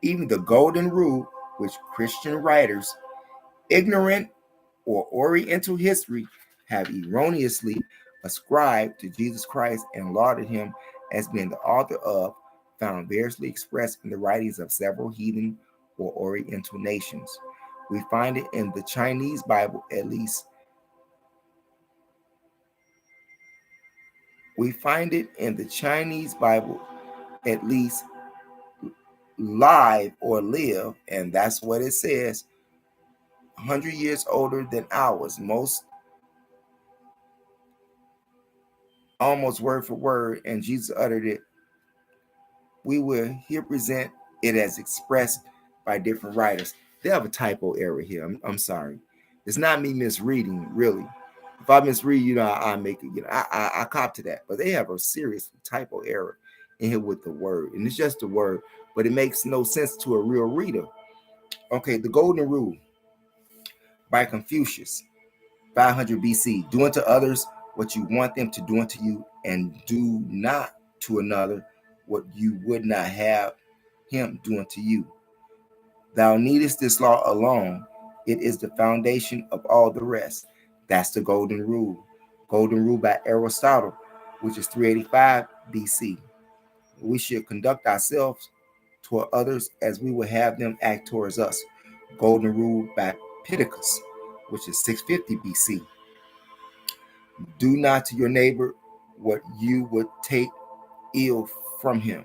even the golden rule which Christian writers ignorant or oriental history have erroneously ascribed to Jesus Christ and lauded him as being the author of, found variously expressed in the writings of several heathen or oriental nations. We find it in the Chinese Bible at least. We find it in the Chinese Bible at least live or live, and that's what it says, 100 years older than ours. Most almost word for word, and Jesus uttered it. We will here present it as expressed by different writers. They have a typo error here. I'm sorry. It's not me misreading, really. If I misread, I make it, I cop to that. But they have a serious typo error in here with the word. And it's just a word, but it makes no sense to a real reader. Okay, the golden rule by Confucius, 500 BC. Do unto others what you want them to do unto you, and do not to another what you would not have him do unto you. Thou needest this law alone. It is the foundation of all the rest. That's the golden rule. Golden rule by Aristotle, which is 385 BC. We should conduct ourselves toward others as we would have them act towards us. Golden rule by Pittacus, which is 650 BC. Do not to your neighbor what you would take ill from him.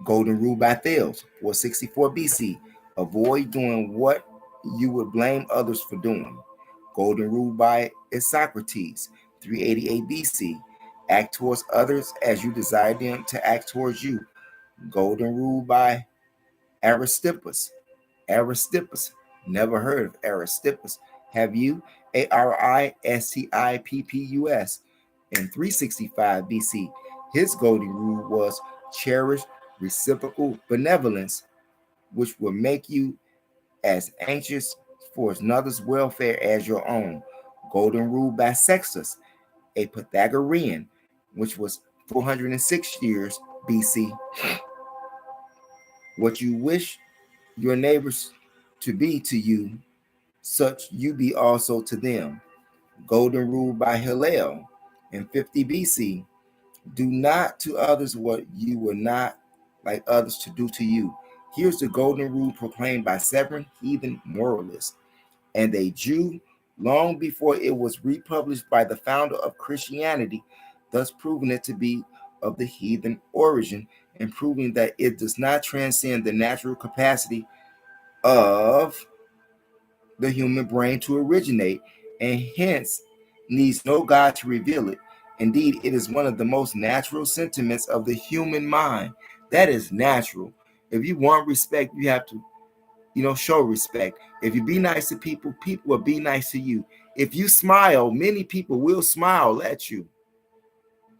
Golden rule by Thales, 464 BC. Avoid doing what you would blame others for doing. Golden rule by Isocrates, 388 BC. Act towards others as you desire them to act towards you. Golden rule by Aristippus. Aristippus. Never heard of Aristippus. Have you? Aristippus. In 365 BC. His golden rule was cherish reciprocal benevolence, which will make you as anxious for another's welfare as your own. Golden rule by Sextus, a Pythagorean, which was 406 years BC. What you wish your neighbors to be to you, such you be also to them. Golden rule by Hillel in 50 BC. Do not to others what you would not like others to do to you. Here's the golden rule proclaimed by 7 heathen moralists and a Jew long before it was republished by the founder of Christianity, thus proving it to be of the heathen origin and proving that it does not transcend the natural capacity of the human brain to originate, and hence needs no God to reveal it. Indeed, it is one of the most natural sentiments of the human mind. That is natural. If you want respect, you have to, show respect. If you be nice to people, people will be nice to you. If you smile, many people will smile at you.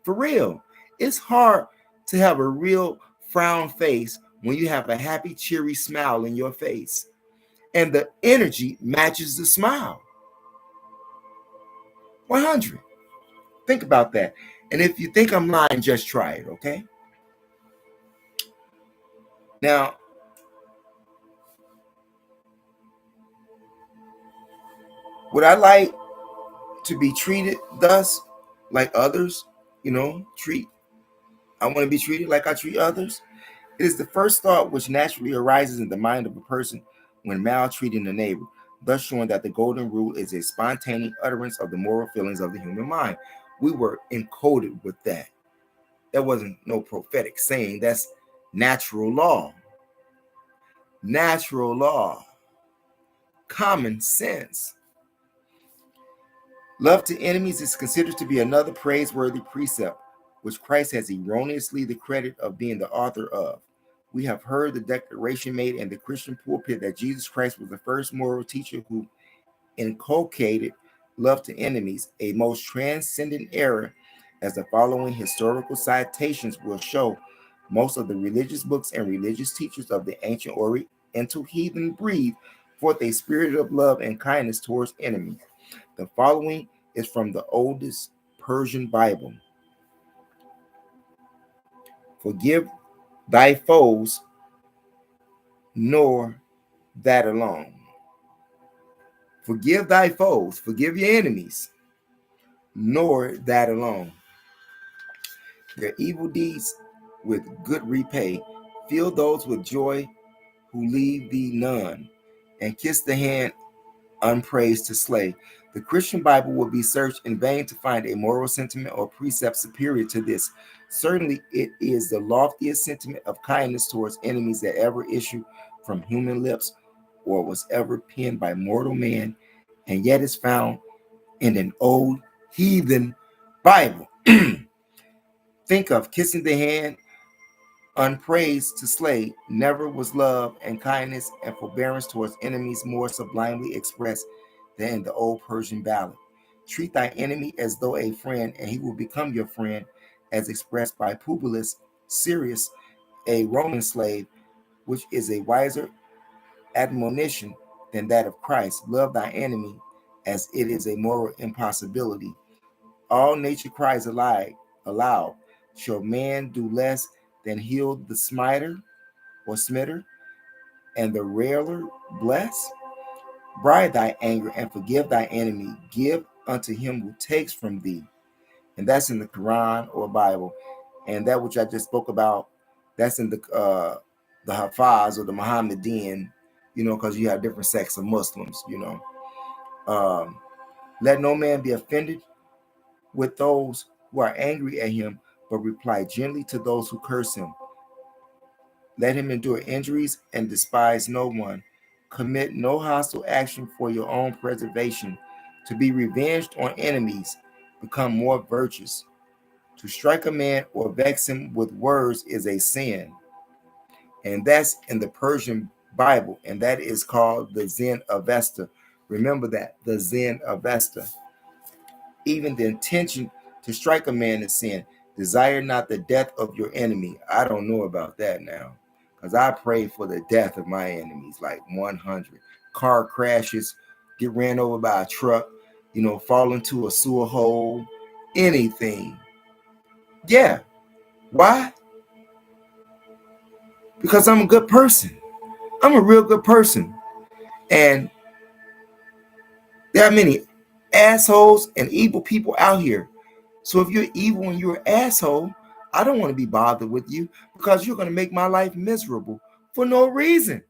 For real. It's hard to have a real frown face when you have a happy, cheery smile in your face. And the energy matches the smile. 100. Think about that. And if you think I'm lying, just try it, okay? Now, would I like to be treated thus like others, I want to be treated like I treat others? It is the first thought which naturally arises in the mind of a person when maltreating a neighbor, thus showing that the golden rule is a spontaneous utterance of the moral feelings of the human mind. We were encoded with that. That wasn't no prophetic saying. That's natural law. Natural law. Common sense. Love to enemies is considered to be another praiseworthy precept, which Christ has erroneously the credit of being the author of. We have heard the declaration made in the Christian pulpit that Jesus Christ was the first moral teacher who inculcated love to enemies, a most transcendent error, as the following historical citations will show. Most of the religious books and religious teachers of the ancient Oriental heathen breathed forth a spirit of love and kindness towards enemies. The following is from the oldest Persian Bible. Forgive thy foes, nor that alone. Forgive thy foes, forgive your enemies, nor that alone. Their evil deeds with good repay. Fill those with joy who leave thee none, and kiss the hand unpraised to slay. The Christian Bible will be searched in vain to find a moral sentiment or precept superior to this. Certainly, it is the loftiest sentiment of kindness towards enemies that ever issued from human lips or was ever penned by mortal man, and yet is found in an old heathen Bible. Think of kissing the hand unpraised to slay. Never was love and kindness and forbearance towards enemies more sublimely expressed than in the old Persian ballad. Treat thy enemy as though a friend, and he will become your friend, as expressed by Publius Syrus, a Roman slave, which is a wiser admonition than that of Christ. Love thy enemy, as it is a moral impossibility. All nature cries aloud. Shall man do less than heal the smiter or smitter, and the railer bless? Bridle thy anger and forgive thy enemy. Give unto him who takes from thee. And that's in the Quran or Bible. And that which I just spoke about, that's in the Hafaz or the Mohammedan, because you have different sects of Muslims. Let no man be offended with those who are angry at him, but reply gently to those who curse him. Let him endure injuries and despise no one. Commit no hostile action for your own preservation. To be revenged on enemies, become more virtuous. To strike a man or vex him with words is a sin. And that's in the Persian Bible, and that is called the Zen Avesta. Remember that, the Zen Avesta. Even the intention to strike a man is sin. Desire not the death of your enemy. I don't know about that now, because I pray for the death of my enemies, like 100. Car crashes, get ran over by a truck, fall into a sewer hole, anything. Yeah. Why? Because I'm a good person. I'm a real good person. And there are many assholes and evil people out here. So if you're evil and you're an asshole, I don't want to be bothered with you, because you're going to make my life miserable for no reason.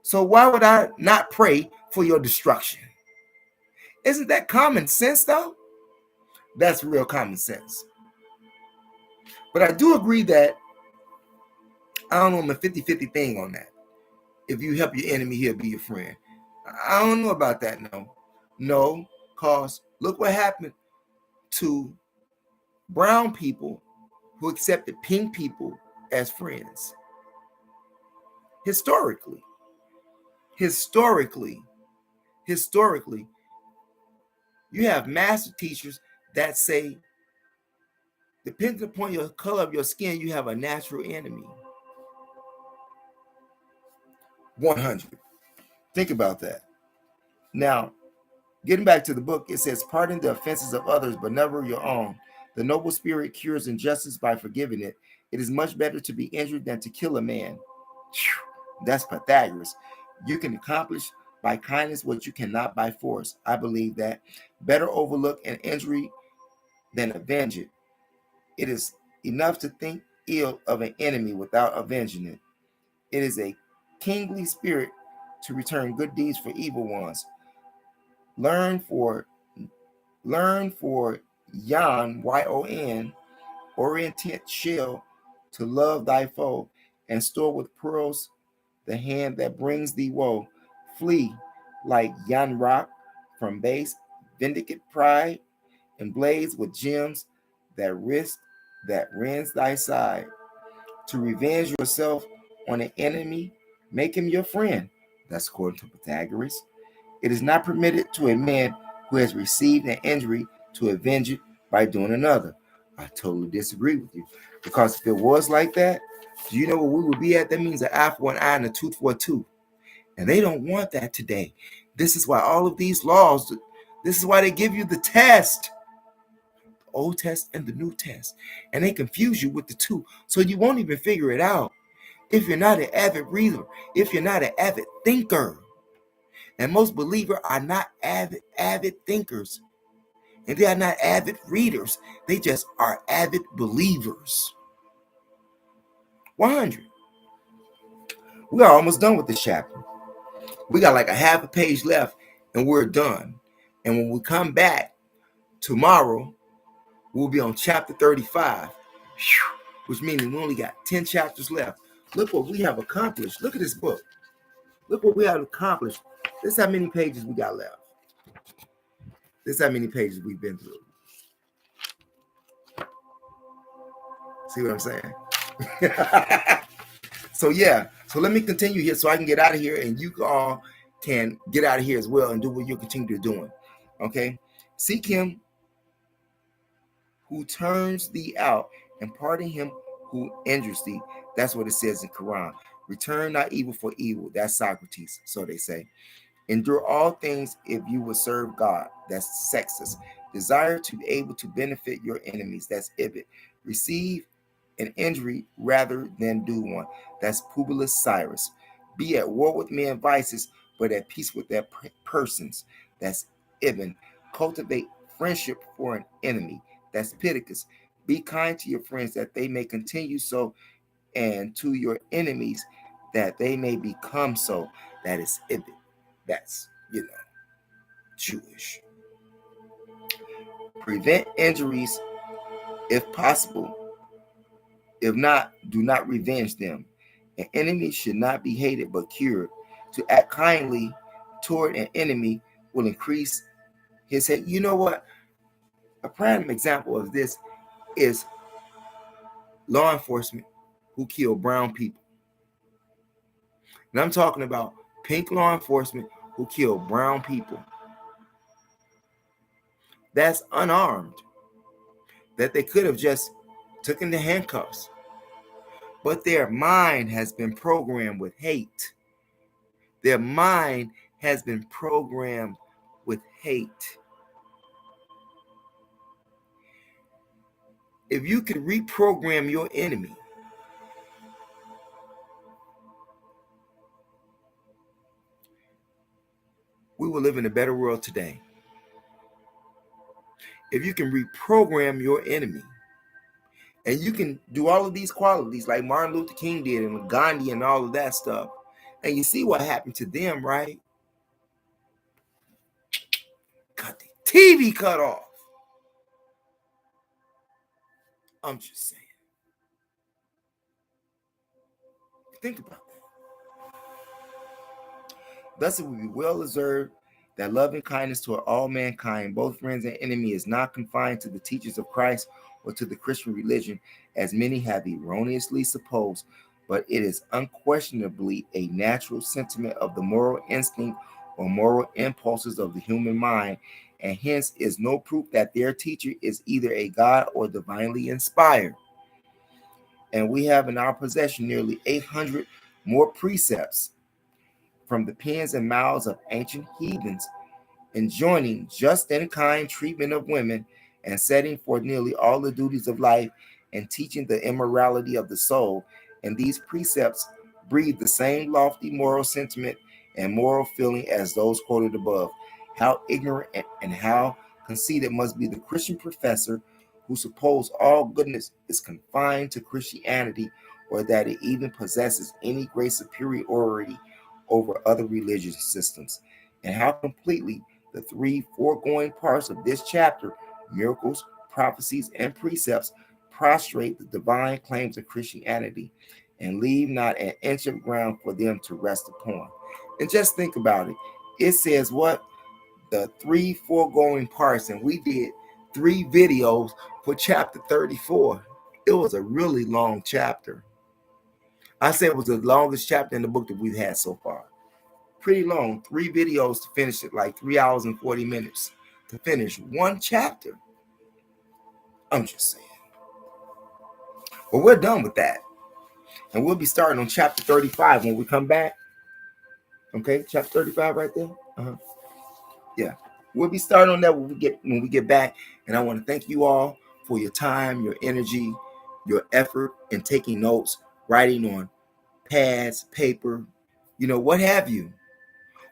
So why would I not pray for your destruction? Isn't that common sense, though? That's real common sense. But I do agree that, I don't know, I'm a 50-50 thing on that. If you help your enemy, he'll be your friend. I don't know about that, no, because look what happened to brown people who accepted pink people as friends. Historically, You have master teachers that say, depending upon your color of your skin, you have a natural enemy. 100. Think about that. Now, getting back to the book, it says, pardon the offenses of others, but never your own. The noble spirit cures injustice by forgiving it. It is much better to be injured than to kill a man. Whew, that's Pythagoras. You can accomplish by kindness what you cannot by force. I believe that. Better overlook an injury than avenge it. It is enough to think ill of an enemy without avenging it. It is a kingly spirit to return good deeds for evil ones. Learn for yon, Y-O-N, oriented shell, to love thy foe, and store with pearls the hand that brings thee woe. Flee like yon rock from base, vindicate pride, and blaze with gems that rends thy side. To revenge yourself on an enemy, make him your friend. That's according to Pythagoras. It is not permitted to a man who has received an injury to avenge it by doing another. I totally disagree with you. Because if it was like that, do you know where we would be at? That means an eye for an eye and a tooth for a tooth. And they don't want that today. This is why all of these laws, this is why they give you the test. The Old Test and the New Test. And they confuse you with the two. So you won't even figure it out. If you're not an avid reader, if you're not an avid thinker. And most believers are not avid thinkers. And they are not avid readers. They just are avid believers. 100. We are almost done with this chapter. We got like a half a page left and we're done. And when we come back tomorrow, we'll be on chapter 35, which means we only got 10 chapters left. Look what we have accomplished. Look at this book. Look what we have accomplished. This is how many pages we got left. This is how many pages we've been through. See what I'm saying? So yeah, so let me continue here so I can get out of here and you all can get out of here as well and do what you continue to doing. Okay? Seek him who turns thee out and pardon him who injures thee. That's what it says in Quran. Return not evil for evil. That's Socrates, so they say. Endure all things if you will serve God. That's Sextus. Desire to be able to benefit your enemies. That's Ibid. Receive an injury rather than do one. That's Publius Cyrus. Be at war with men's vices, but at peace with their persons. That's Ibn. Cultivate friendship for an enemy. That's Pittacus. Be kind to your friends that they may continue so, and to your enemies that they may become so. That is Ibn. That's, Jewish. Prevent injuries if possible. If not, do not revenge them. An enemy should not be hated but cured. To act kindly toward an enemy will increase his hate. You know what? A prime example of this is law enforcement who kill brown people. And I'm talking about pink law enforcement who kill brown people. That's unarmed. That they could have just taken the handcuffs. But their mind has been programmed with hate. Their mind has been programmed with hate. If you could reprogram your enemy, we will live in a better world today. If you can reprogram your enemy, and you can do all of these qualities like Martin Luther King did and Gandhi and all of that stuff, and you see what happened to them, right? Got the TV cut off. I'm just saying. Think about that. Thus it will be well observed that love and kindness toward all mankind, both friends and enemy, is not confined to the teachers of Christ or to the Christian religion, as many have erroneously supposed, but it is unquestionably a natural sentiment of the moral instinct or moral impulses of the human mind, and hence is no proof that their teacher is either a god or divinely inspired. And we have in our possession nearly 800 more precepts from the pens and mouths of ancient heathens, enjoining just and kind treatment of women and setting forth nearly all the duties of life and teaching the immorality of the soul. And these precepts breathe the same lofty moral sentiment and moral feeling as those quoted above. How ignorant and how conceited must be the Christian professor who suppose all goodness is confined to Christianity, or that it even possesses any great superiority over other religious systems, and how completely the three foregoing parts of this chapter, miracles, prophecies, and precepts, prostrate the divine claims of Christianity and leave not an inch of ground for them to rest upon. And just think about it. It says what? The three foregoing parts, and we did 3 videos for chapter 34. It was a really long chapter. I said it was the longest chapter in the book that we've had so far. Pretty long, 3 videos to finish it, like 3 hours and 40 minutes to finish one chapter. I'm just saying. Well, we're done with that. And we'll be starting on chapter 35 when we come back. Okay, chapter 35 right there. Yeah. We'll be starting on that when we get back. And I want to thank you all for your time, your energy, your effort in taking notes, writing on pads, paper, what have you.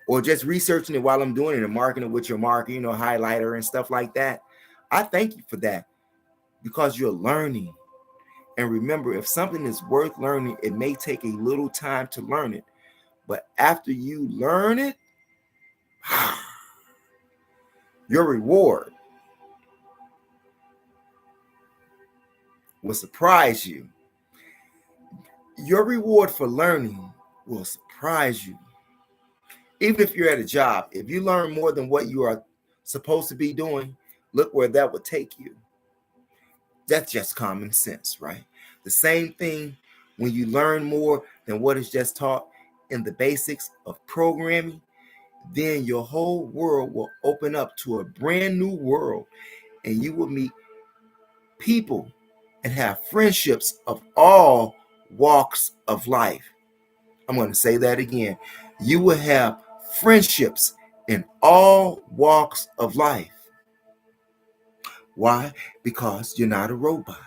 Or just researching it while I'm doing it and marking it with your marker, highlighter and stuff like that. I thank you for that because you're learning. And remember, if something is worth learning, it may take a little time to learn it. But after you learn it, your reward will surprise you. Your reward for learning will surprise you. Even if you're at a job, if you learn more than what you are supposed to be doing, look where that would take you. That's just common sense, right? The same thing when you learn more than what is just taught in the basics of programming, then your whole world will open up to a brand new world, and you will meet people and have friendships of all walks of life. I'm going to say that again. You will have friendships in all walks of life. Why? Because you're not a robot.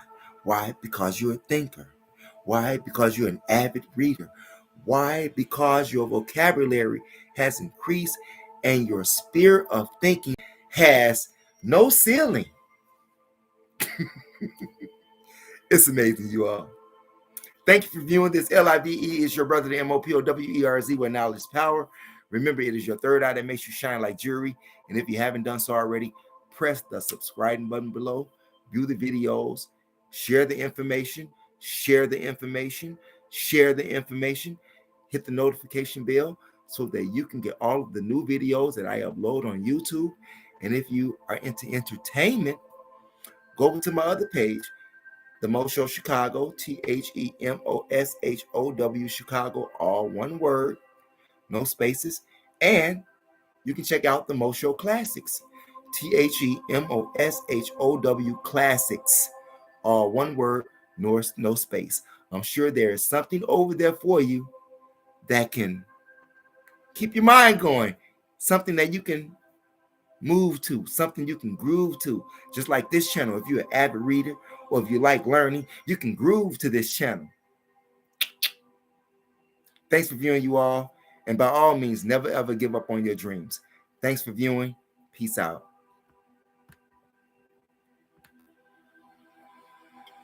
Why? Because you're a thinker. Why? Because you're an avid reader. Why? Because your vocabulary has increased and your sphere of thinking has no ceiling. It's amazing, you all. Thank you for viewing this. LIVE is your brother, the MOPOWERZ, where knowledge is power. Remember, it is your third eye that makes you shine like jewelry. And if you haven't done so already, press the subscribe button below, view the videos, share the information, share the information, share the information, hit the notification bell so that you can get all of the new videos that I upload on YouTube. And if you are into entertainment, go over to my other page, The Moshow Chicago, TheMoshow Chicago, all one word, no spaces. And you can check out The Moshow Classics, TheMoshow Classics, all one word, no space. I'm sure there is something over there for you that can keep your mind going, something that you can move to, something you can groove to, just like this channel. If you're an avid reader or if you like learning, you can groove to this channel. Thanks for viewing, you all, and by all means, never ever give up on your dreams. Thanks for viewing. Peace out.